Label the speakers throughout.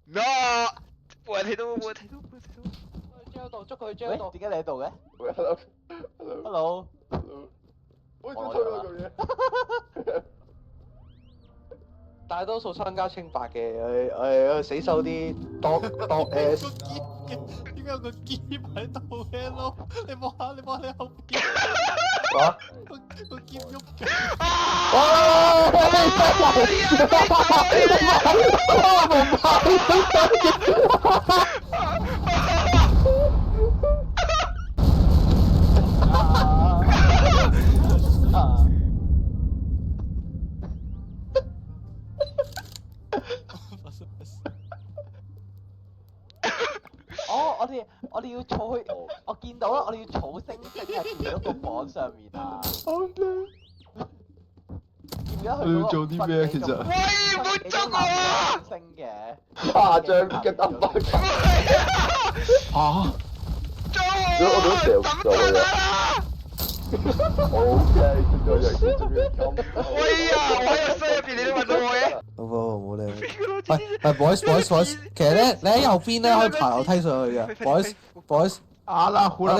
Speaker 1: No！冇人睇到，冇人睇到，冇人睇到。
Speaker 2: 追到捉佢追
Speaker 3: 喂，
Speaker 2: 到。
Speaker 3: 點解你喺度嘅
Speaker 4: 喂，hello，hello，hello，
Speaker 3: ？Hello，
Speaker 4: 喂，仲推咗樣嘢。
Speaker 2: 大多數商家清白嘅，死手啲當 S。
Speaker 5: 點解有個劍喺度嘅咯？你望下，你後邊。
Speaker 2: 哇！
Speaker 5: 個劍喐嘅。
Speaker 3: 哦，我哋要儲去，我見到啦，我哋要儲星星啊，見到個榜上面啊。
Speaker 4: 好靚。
Speaker 3: 見到佢
Speaker 5: 我要做啲咩其實
Speaker 1: 喂，唔好捉我啊！
Speaker 3: 星嘅
Speaker 4: 誇張嘅得法。
Speaker 5: 嚇！
Speaker 1: 捉
Speaker 4: 我都掉
Speaker 1: 我！抌柒啊！
Speaker 4: OK，出咗樣先，仲要咁。
Speaker 1: 喂呀，我喺個箱入邊，你都揾到我嘅。
Speaker 5: 冇理。係 boys，其實咧，你喺右邊咧可以爬樓梯上去嘅。boys，
Speaker 4: 啊啦，好啦吧。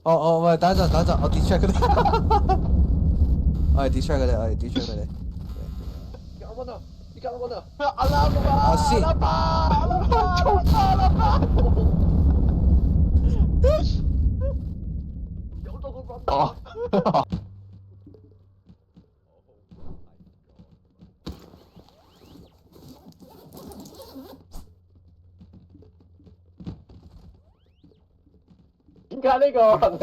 Speaker 5: 喂，等一陣，我 distract 佢哋。我係 distract 佢哋。
Speaker 4: 你干嘛呢？你干嘛呢？
Speaker 3: 阿拉巴，
Speaker 5: 阿先
Speaker 3: 阿拉巴，阿拉巴。
Speaker 4: 有咗個滾蛋。點解呢個係你？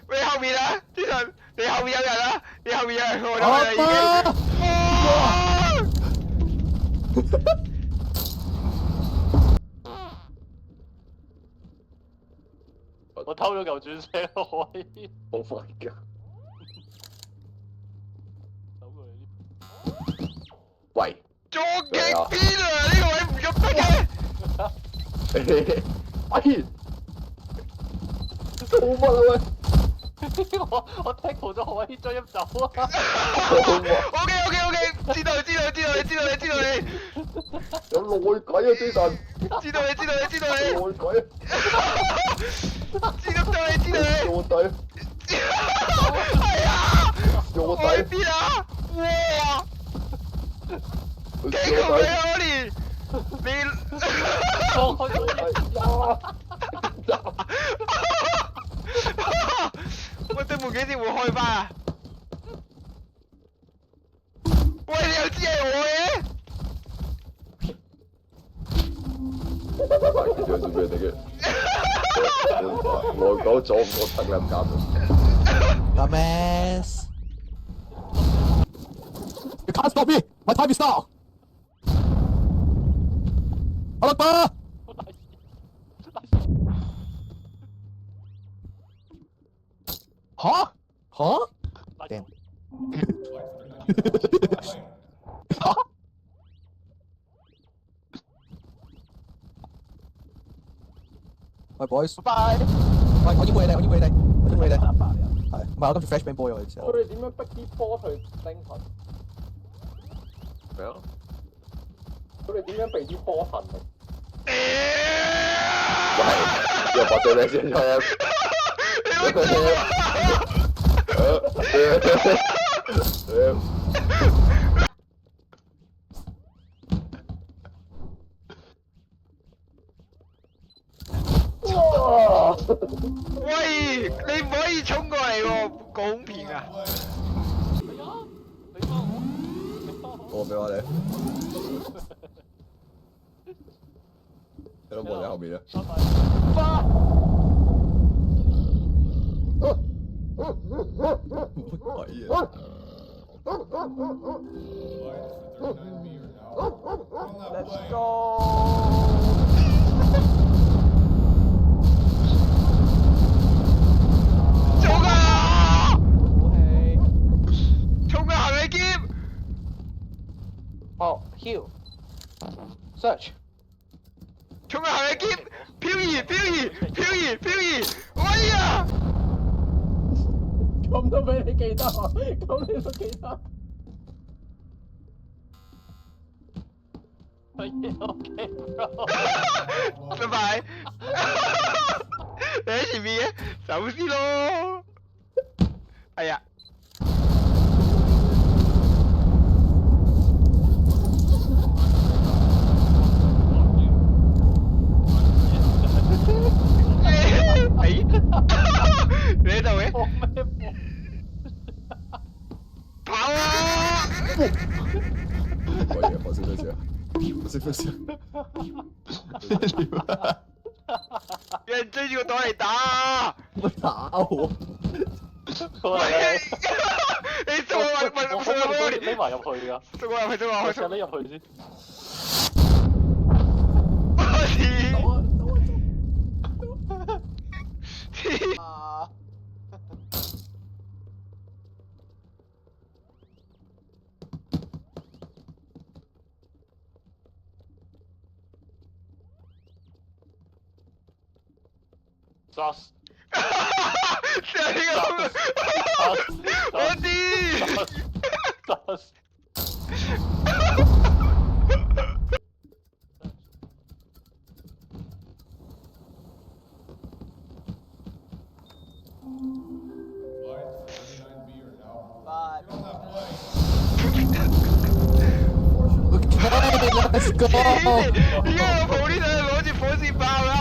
Speaker 1: 喂，後面啊，天神，你後面有人啊，你後面有人，我哋已經。
Speaker 2: 我偷咗嚿鑽石咯，喂！
Speaker 4: 好快㗎！喂，
Speaker 1: 終極邊啊！呢個位唔喐得嘅。
Speaker 4: 哎，做乜啊喂？
Speaker 2: 我 tackle 咗我 hit 咗一走啊！
Speaker 1: OK，知道你。
Speaker 4: 有內鬼啊，Jason！
Speaker 1: 知道你。
Speaker 4: 內鬼啊！
Speaker 1: 知道你。
Speaker 4: 做底，
Speaker 1: 係啊！
Speaker 4: 做
Speaker 1: 我喺
Speaker 4: 底，
Speaker 1: 邊啊？哇！
Speaker 4: 做
Speaker 1: 幾個你
Speaker 4: 底。
Speaker 1: 啊，你
Speaker 2: 放開咗
Speaker 1: 喂，對門幾時會開返啊？喂，你又知係我嘅？
Speaker 4: 佢仲做咩嚟嘅？我講咗唔覺得啦，唔啱。
Speaker 5: Dumbass! You can't stop me! My time is now! 阿爸！嚇？Damn！嚇？喂 boys，
Speaker 3: 拜。
Speaker 5: 喂，我已經背你，係，唔係我今次 flashbang boy 我哋時候。
Speaker 4: 佢哋點樣逼啲波去拎佢？咩啊？佢哋點樣避啲波痕啊？喂，又發咗你先出。哇！
Speaker 1: 喂，你唔可以衝過嚟喎，唔公平啊！
Speaker 4: 我俾我你，你老婆喺後面啊！鬼啊
Speaker 3: ！Let's go！
Speaker 1: 衝啊！
Speaker 3: 武器。
Speaker 1: 衝啊！行李劍。
Speaker 2: 哦 ，heal，search，
Speaker 1: 衝啊！行李劍，漂移，喂呀！
Speaker 4: 咁都俾你記得啊？咁你都記得？OK，
Speaker 1: 拜拜。你喺前面嘅，走先咯。哎呀！哎，你喺度嘅？
Speaker 3: 放咩放？
Speaker 1: 跑啊！
Speaker 6: 可以，我識得先，我識得先。
Speaker 1: 有人追住個袋嚟打。
Speaker 6: 乜打我？
Speaker 1: 喂，你送我
Speaker 3: 我
Speaker 1: 送我
Speaker 3: 匿埋入去㗎，
Speaker 1: 送我入去，送我入去，
Speaker 3: 我匿入去先。啊！Sus！上呢個，我知。Sus！Okay,
Speaker 5: let's go.
Speaker 1: 點解我抱呢度攞住火箭炮啦？